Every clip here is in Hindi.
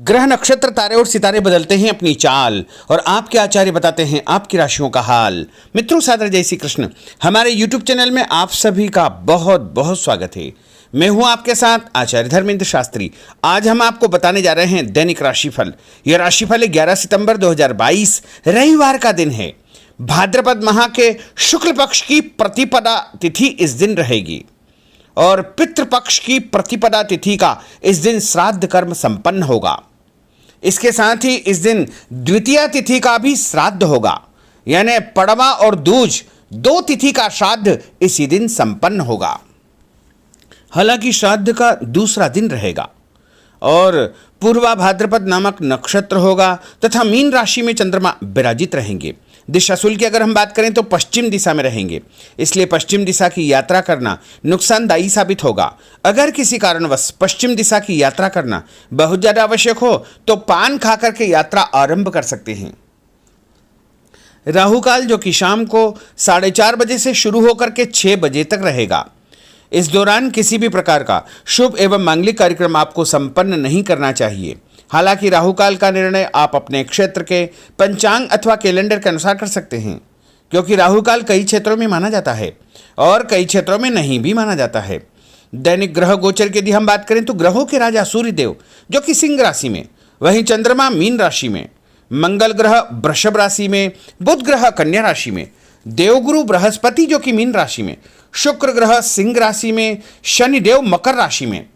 ग्रह नक्षत्र तारे और सितारे बदलते हैं अपनी चाल और आपके आचार्य बताते हैं आपकी राशियों का हाल। मित्रों, सादर जय श्री कृष्ण। हमारे YouTube चैनल में आप सभी का बहुत बहुत स्वागत है। मैं हूं आपके साथ आचार्य धर्मेंद्र शास्त्री। आज हम आपको बताने जा रहे हैं दैनिक राशिफल। यह राशिफल 11 सितंबर 2022 रविवार का दिन है। भाद्रपद माह के शुक्ल पक्ष की प्रतिपदा तिथि इस दिन रहेगी और पितृपक्ष की प्रतिपदा तिथि का इस दिन श्राद्ध कर्म संपन्न होगा। इसके साथ ही इस दिन द्वितीय तिथि का भी श्राद्ध होगा, यानी पड़वा और दूज दो तिथि का श्राद्ध इसी दिन संपन्न होगा। हालांकि श्राद्ध का दूसरा दिन रहेगा और पूर्वा भाद्रपद नामक नक्षत्र होगा तथा मीन राशि में चंद्रमा विराजित रहेंगे। दिशाशूल की अगर हम बात करें तो पश्चिम दिशा में रहेंगे, इसलिए पश्चिम दिशा की यात्रा करना नुकसानदायी साबित होगा। अगर किसी कारणवश पश्चिम दिशा की यात्रा करना बहुत ज्यादा आवश्यक हो तो पान खाकर के यात्रा आरंभ कर सकते हैं। राहुकाल जो कि शाम को 4:30 बजे से शुरू होकर के 6 बजे तक रहेगा। इस दौरान किसी भी प्रकार का शुभ एवं मांगलिक कार्यक्रम आपको संपन्न नहीं करना चाहिए। हालांकि राहुकाल का निर्णय आप अपने क्षेत्र के पंचांग अथवा कैलेंडर के अनुसार कर सकते हैं, क्योंकि राहुकाल कई क्षेत्रों में माना जाता है और कई क्षेत्रों में नहीं भी माना जाता है। दैनिक ग्रह गोचर की यदि हम बात करें तो ग्रहों के राजा सूर्यदेव जो कि सिंह राशि में, वहीं चंद्रमा मीन राशि में, मंगल ग्रह वृषभ राशि में, बुध ग्रह कन्या राशि में, देवगुरु बृहस्पति जो कि मीन राशि में, शुक्र ग्रह सिंह राशि में, शनिदेव मकर राशि में,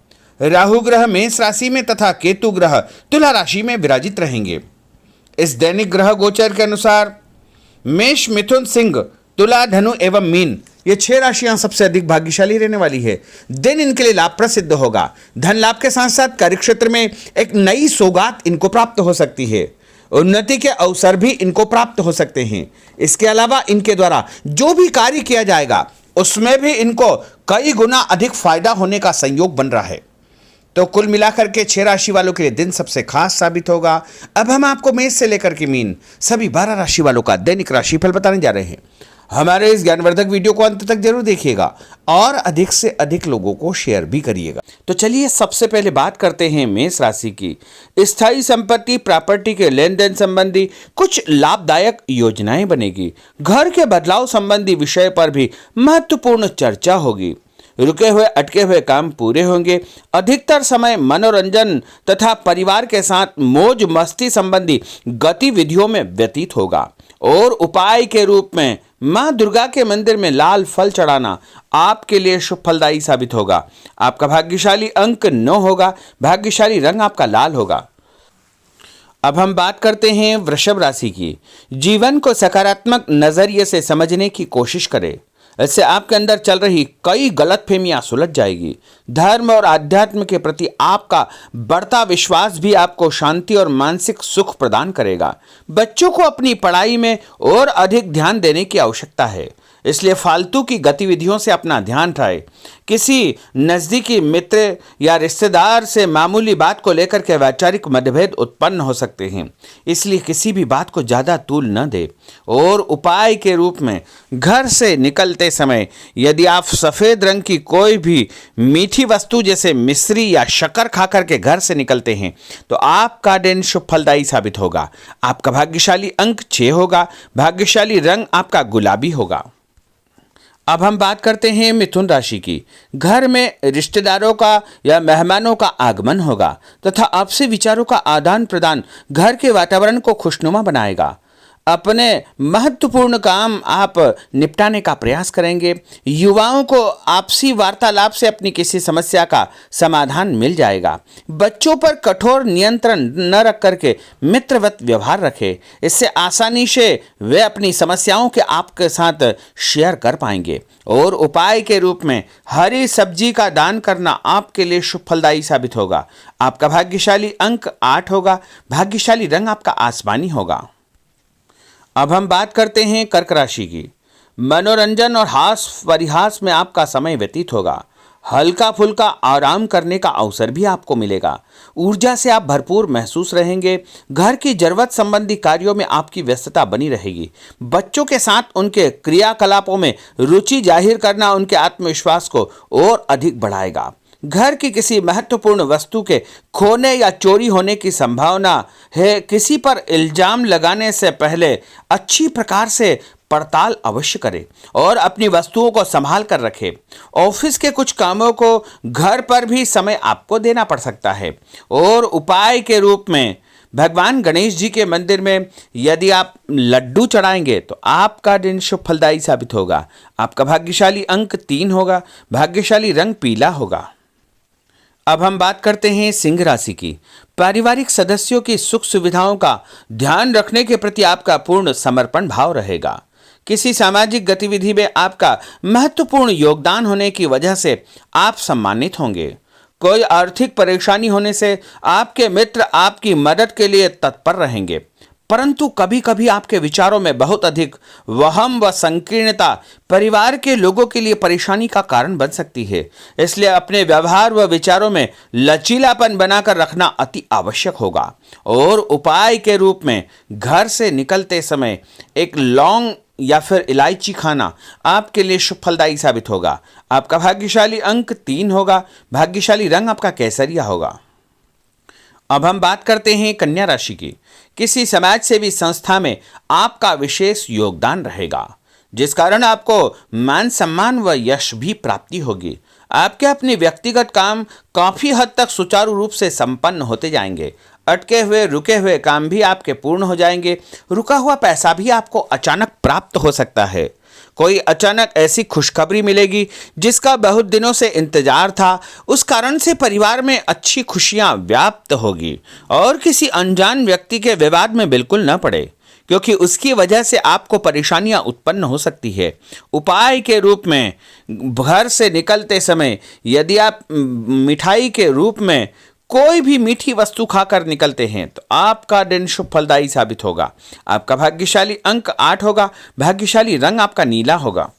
राहु ग्रह मेष राशि में तथा केतु ग्रह तुला राशि में विराजित रहेंगे। इस दैनिक ग्रह गोचर के अनुसार मेष, मिथुन, सिंह, तुला, धनु एवं मीन ये 6 राशियां सबसे अधिक भाग्यशाली रहने वाली है। दिन इनके लिए लाभप्रद सिद्ध होगा। धन लाभ के साथ साथ कार्यक्षेत्र में एक नई सौगात इनको प्राप्त हो सकती है। उन्नति के अवसर भी इनको प्राप्त हो सकते हैं। इसके अलावा इनके द्वारा जो भी कार्य किया जाएगा उसमें भी इनको कई गुना अधिक फायदा होने का संयोग बन रहा है। तो कुल मिलाकर के 6 राशि वालों के लिए दिन सबसे खास साबित होगा। अब हम आपको मेष से लेकर के मीन सभी 12 राशि वालों का दैनिक राशिफल बताने जा रहे हैं। हमारे इस ज्ञानवर्धक वीडियो को अंत तक जरूर देखिएगा और अधिक से अधिक लोगों को शेयर भी करिएगा। तो चलिए सबसे पहले बात करते हैं मेष राशि की। स्थायी संपत्ति प्रॉपर्टी के लेन देन संबंधी कुछ लाभदायक योजनाएं बनेगी। घर के बदलाव संबंधी विषय पर भी महत्वपूर्ण चर्चा होगी। रुके हुए अटके हुए काम पूरे होंगे। अधिकतर समय मनोरंजन तथा परिवार के साथ मौज मस्ती संबंधी गतिविधियों में व्यतीत होगा और उपाय के रूप में मां दुर्गा के मंदिर में लाल फल चढ़ाना आपके लिए शुभ फलदायी साबित होगा। आपका भाग्यशाली अंक 9 होगा। भाग्यशाली रंग आपका लाल होगा। अब हम बात करते हैं वृषभ राशि की। जीवन को सकारात्मक नजरिए से समझने की कोशिश करें। इससे आपके अंदर चल रही कई गलतफहमियां सुलझ जाएगी। धर्म और आध्यात्म के प्रति आपका बढ़ता विश्वास भी आपको शांति और मानसिक सुख प्रदान करेगा। बच्चों को अपनी पढ़ाई में और अधिक ध्यान देने की आवश्यकता है, इसलिए फालतू की गतिविधियों से अपना ध्यान हटाएं। किसी नज़दीकी मित्र या रिश्तेदार से मामूली बात को लेकर के वैचारिक मतभेद उत्पन्न हो सकते हैं, इसलिए किसी भी बात को ज़्यादा तूल न दें। और उपाय के रूप में घर से निकलते समय यदि आप सफ़ेद रंग की कोई भी मीठी वस्तु जैसे मिश्री या शक्कर खा करके घर से निकलते हैं तो आपका दिन शुभ फलदायी साबित होगा। आपका भाग्यशाली अंक 6 होगा। भाग्यशाली रंग आपका गुलाबी होगा। अब हम बात करते हैं मिथुन राशि की। घर में रिश्तेदारों का या मेहमानों का आगमन होगा तथा आपसी विचारों का आदान प्रदान घर के वातावरण को खुशनुमा बनाएगा। अपने महत्वपूर्ण काम आप निपटाने का प्रयास करेंगे। युवाओं को आपसी वार्तालाप से अपनी किसी समस्या का समाधान मिल जाएगा। बच्चों पर कठोर नियंत्रण न रख करके मित्रवत व्यवहार रखें, इससे आसानी से वे अपनी समस्याओं के आपके साथ शेयर कर पाएंगे। और उपाय के रूप में हरी सब्जी का दान करना आपके लिए शुभ फलदायी साबित होगा। आपका भाग्यशाली अंक 8 होगा। भाग्यशाली रंग आपका आसमानी होगा। अब हम बात करते हैं कर्क राशि की। मनोरंजन और हास परिहास में आपका समय व्यतीत होगा। हल्का फुल्का आराम करने का अवसर भी आपको मिलेगा। ऊर्जा से आप भरपूर महसूस रहेंगे। घर की जरूरत संबंधी कार्यों में आपकी व्यस्तता बनी रहेगी। बच्चों के साथ उनके क्रियाकलापों में रुचि जाहिर करना उनके आत्मविश्वास को और अधिक बढ़ाएगा। घर की किसी महत्वपूर्ण वस्तु के खोने या चोरी होने की संभावना है। किसी पर इल्जाम लगाने से पहले अच्छी प्रकार से पड़ताल अवश्य करें और अपनी वस्तुओं को संभाल कर रखें। ऑफिस के कुछ कामों को घर पर भी समय आपको देना पड़ सकता है। और उपाय के रूप में भगवान गणेश जी के मंदिर में यदि आप लड्डू चढ़ाएंगे तो आपका दिन शुभ फलदायी साबित होगा। आपका भाग्यशाली अंक 3 होगा। भाग्यशाली रंग पीला होगा। अब हम बात करते हैं सिंह राशि की। पारिवारिक सदस्यों की सुख सुविधाओं का ध्यान रखने के प्रति आपका पूर्ण समर्पण भाव रहेगा। किसी सामाजिक गतिविधि में आपका महत्वपूर्ण योगदान होने की वजह से आप सम्मानित होंगे। कोई आर्थिक परेशानी होने से आपके मित्र आपकी मदद के लिए तत्पर रहेंगे, परंतु कभी कभी आपके विचारों में बहुत अधिक वहम व संकीर्णता परिवार के लोगों के लिए परेशानी का कारण बन सकती है। इसलिए अपने व्यवहार व विचारों में लचीलापन बनाकर रखना अति आवश्यक होगा। और उपाय के रूप में घर से निकलते समय एक लौंग या फिर इलायची खाना आपके लिए शुभ फलदायी साबित होगा। आपका भाग्यशाली अंक 3 होगा। भाग्यशाली रंग आपका केसरिया होगा। अब हम बात करते हैं कन्या राशि की। किसी समाज सेवी संस्था में आपका विशेष योगदान रहेगा, जिस कारण आपको मान सम्मान व यश भी प्राप्ति होगी। आपके अपने व्यक्तिगत काम काफी हद तक सुचारू रूप से संपन्न होते जाएंगे। अटके हुए रुके हुए काम भी आपके पूर्ण हो जाएंगे। रुका हुआ पैसा भी आपको अचानक प्राप्त हो सकता है। कोई अचानक ऐसी खुशखबरी मिलेगी जिसका बहुत दिनों से इंतजार था। उस कारण से परिवार में अच्छी खुशियां व्याप्त होगी। और किसी अनजान व्यक्ति के विवाद में बिल्कुल न पड़े, क्योंकि उसकी वजह से आपको परेशानियां उत्पन्न हो सकती है। उपाय के रूप में घर से निकलते समय यदि आप मिठाई के रूप में कोई भी मीठी वस्तु खाकर निकलते हैं तो आपका दिन शुभ फलदायी साबित होगा। आपका भाग्यशाली अंक 8 होगा। भाग्यशाली रंग आपका नीला होगा।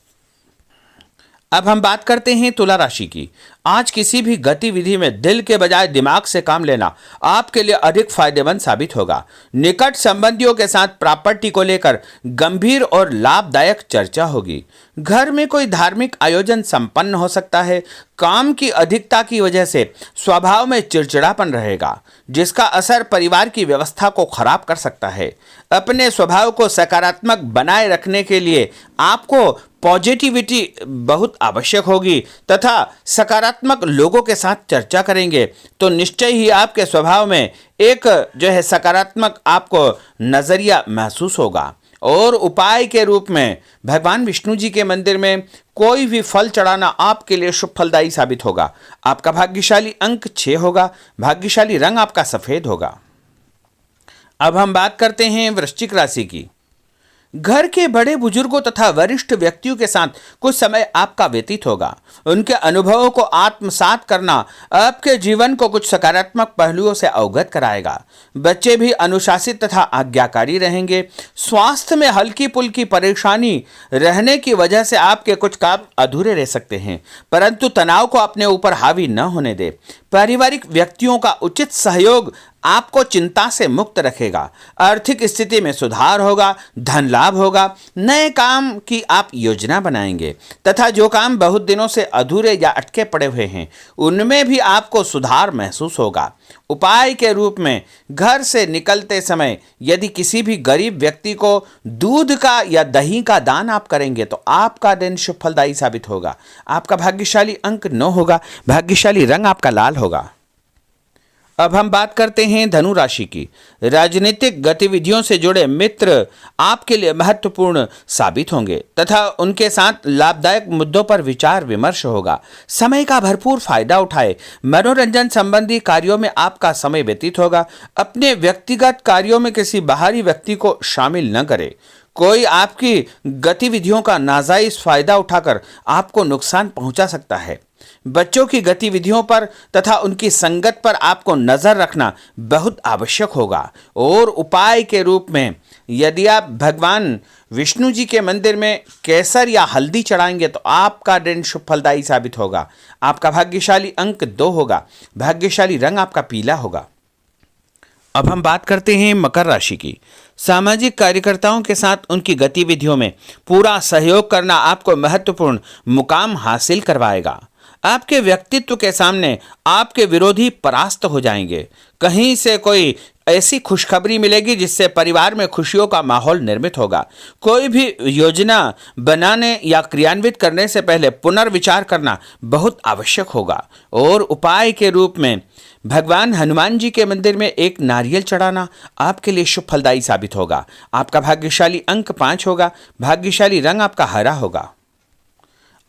अब हम बात करते हैं तुला राशि की। आज किसी भी गतिविधि में दिल के बजाय दिमाग से काम लेना आपके लिए अधिक फायदेमंद साबित होगा। निकट संबंधियों के साथ प्रॉपर्टी को लेकर गंभीर और लाभदायक चर्चा होगी। घर में कोई धार्मिक आयोजन संपन्न हो सकता है। काम की अधिकता की वजह से स्वभाव में चिड़चिड़ापन रहेगा, जिसका असर परिवार की व्यवस्था को खराब कर सकता है। अपने स्वभाव को सकारात्मक बनाए रखने के लिए आपको पॉजिटिविटी बहुत आवश्यक होगी तथा सकारात्मक लोगों के साथ चर्चा करेंगे तो निश्चय ही आपके स्वभाव में एक सकारात्मक आपको नजरिया महसूस होगा। और उपाय के रूप में भगवान विष्णु जी के मंदिर में कोई भी फल चढ़ाना आपके लिए शुभ फलदायी साबित होगा। आपका भाग्यशाली अंक 6 होगा। भाग्यशाली रंग आपका सफेद होगा। अब हम बात करते हैं वृश्चिक राशि की। घर के बड़े बुजुर्गों तथा वरिष्ठ व्यक्तियों के साथ कुछ समय आपका व्यतीत होगा। उनके अनुभवों को आत्मसात करना आपके जीवन को कुछ सकारात्मक पहलुओं से अवगत कराएगा। बच्चे भी अनुशासित तथा आज्ञाकारी रहेंगे। स्वास्थ्य में हल्की पुल्की परेशानी रहने की वजह से आपके कुछ काम अधूरे रह सकते हैं, परंतु तनाव को अपने ऊपर हावी न होने दे। पारिवारिक व्यक्तियों का उचित सहयोग आपको चिंता से मुक्त रखेगा। आर्थिक स्थिति में सुधार होगा। धन लाभ होगा। नए काम की आप योजना बनाएंगे तथा जो काम बहुत दिनों से अधूरे या अटके पड़े हुए हैं उनमें भी आपको सुधार महसूस होगा। उपाय के रूप में घर से निकलते समय यदि किसी भी गरीब व्यक्ति को दूध का या दही का दान आप करेंगे तो आपका दिन शुभ फलदायी साबित होगा। आपका भाग्यशाली अंक 9 होगा। भाग्यशाली रंग आपका लाल होगा। अब हम बात करते हैं धनु राशि की। राजनीतिक गतिविधियों से जुड़े मित्र आपके लिए महत्वपूर्ण साबित होंगे तथा उनके साथ लाभदायक मुद्दों पर विचार विमर्श होगा। समय का भरपूर फायदा उठाए। मनोरंजन संबंधी कार्यों में आपका समय व्यतीत होगा। अपने व्यक्तिगत कार्यों में किसी बाहरी व्यक्ति को शामिल न करें। कोई आपकी गतिविधियों का नाजायज फायदा उठाकर आपको नुकसान पहुंचा सकता है। बच्चों की गतिविधियों पर तथा उनकी संगत पर आपको नजर रखना बहुत आवश्यक होगा। और उपाय के रूप में यदि आप भगवान विष्णु जी के मंदिर में केसर या हल्दी चढ़ाएंगे तो आपका दिन शुभ फलदायी साबित होगा। आपका भाग्यशाली अंक 2 होगा। भाग्यशाली रंग आपका पीला होगा। अब हम बात करते हैं मकर राशि की। सामाजिक कार्यकर्ताओं के साथ उनकी गतिविधियों में पूरा सहयोग करना आपको महत्वपूर्ण मुकाम हासिल करवाएगा। आपके व्यक्तित्व के सामने आपके विरोधी परास्त हो जाएंगे। कहीं से कोई ऐसी खुशखबरी मिलेगी जिससे परिवार में खुशियों का माहौल निर्मित होगा। कोई भी योजना बनाने या क्रियान्वित करने से पहले पुनर्विचार करना बहुत आवश्यक होगा। और उपाय के रूप में भगवान हनुमान जी के मंदिर में एक नारियल चढ़ाना आपके लिए शुभ फलदायी साबित होगा। आपका भाग्यशाली अंक 5 होगा। भाग्यशाली रंग आपका हरा होगा।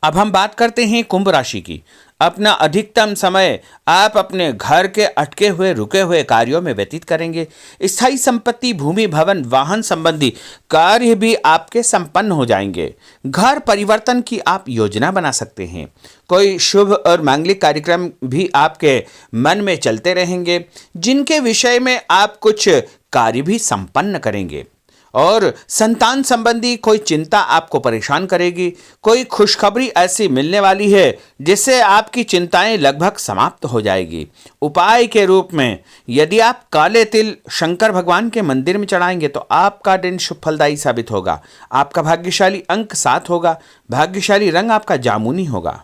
अब हम बात करते हैं कुंभ राशि की। अपना अधिकतम समय आप अपने घर के अटके हुए रुके हुए कार्यों में व्यतीत करेंगे। स्थायी संपत्ति, भूमि, भवन, वाहन संबंधी कार्य भी आपके संपन्न हो जाएंगे। घर परिवर्तन की आप योजना बना सकते हैं। कोई शुभ और मांगलिक कार्यक्रम भी आपके मन में चलते रहेंगे, जिनके विषय में आप कुछ कार्य भी संपन्न करेंगे। और संतान संबंधी कोई चिंता आपको परेशान करेगी। कोई खुशखबरी ऐसी मिलने वाली है जिससे आपकी चिंताएं लगभग समाप्त हो जाएगी। उपाय के रूप में यदि आप काले तिल शंकर भगवान के मंदिर में चढ़ाएंगे तो आपका दिन शुभ फलदायी साबित होगा। आपका भाग्यशाली अंक 7 होगा। भाग्यशाली रंग आपका जामुनी होगा।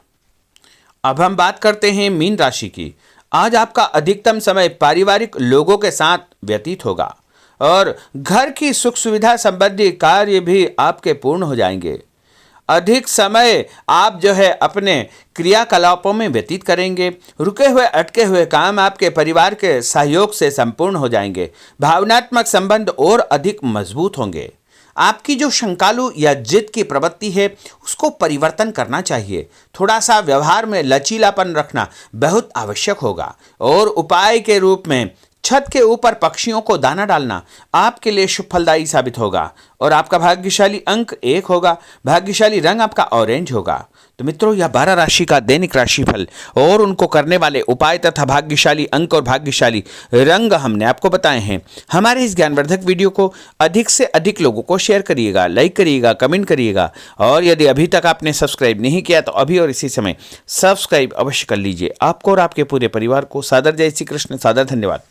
अब हम बात करते हैं मीन राशि की। आज आपका अधिकतम समय पारिवारिक लोगों के साथ व्यतीत होगा और घर की सुख सुविधा संबंधी कार्य भी आपके पूर्ण हो जाएंगे। अधिक समय आप अपने क्रियाकलापों में व्यतीत करेंगे। रुके हुए अटके हुए काम आपके परिवार के सहयोग से संपूर्ण हो जाएंगे। भावनात्मक संबंध और अधिक मजबूत होंगे। आपकी जो शंकालु या जिद की प्रवृत्ति है उसको परिवर्तन करना चाहिए। थोड़ा सा व्यवहार में लचीलापन रखना बहुत आवश्यक होगा। और उपाय के रूप में छत के ऊपर पक्षियों को दाना डालना आपके लिए शुभ फलदायी साबित होगा। और आपका भाग्यशाली अंक 1 होगा। भाग्यशाली रंग आपका ऑरेंज होगा। तो मित्रों, यह 12 राशि का दैनिक राशिफल और उनको करने वाले उपाय तथा भाग्यशाली अंक और भाग्यशाली रंग हमने आपको बताए हैं। हमारे इस ज्ञानवर्धक वीडियो को अधिक से अधिक लोगों को शेयर करिएगा, लाइक करिएगा, कमेंट करिएगा। और यदि अभी तक आपने सब्सक्राइब नहीं किया तो अभी और इसी समय सब्सक्राइब अवश्य कर लीजिए। आपको और आपके पूरे परिवार को सादर जय श्री कृष्ण, सादर धन्यवाद।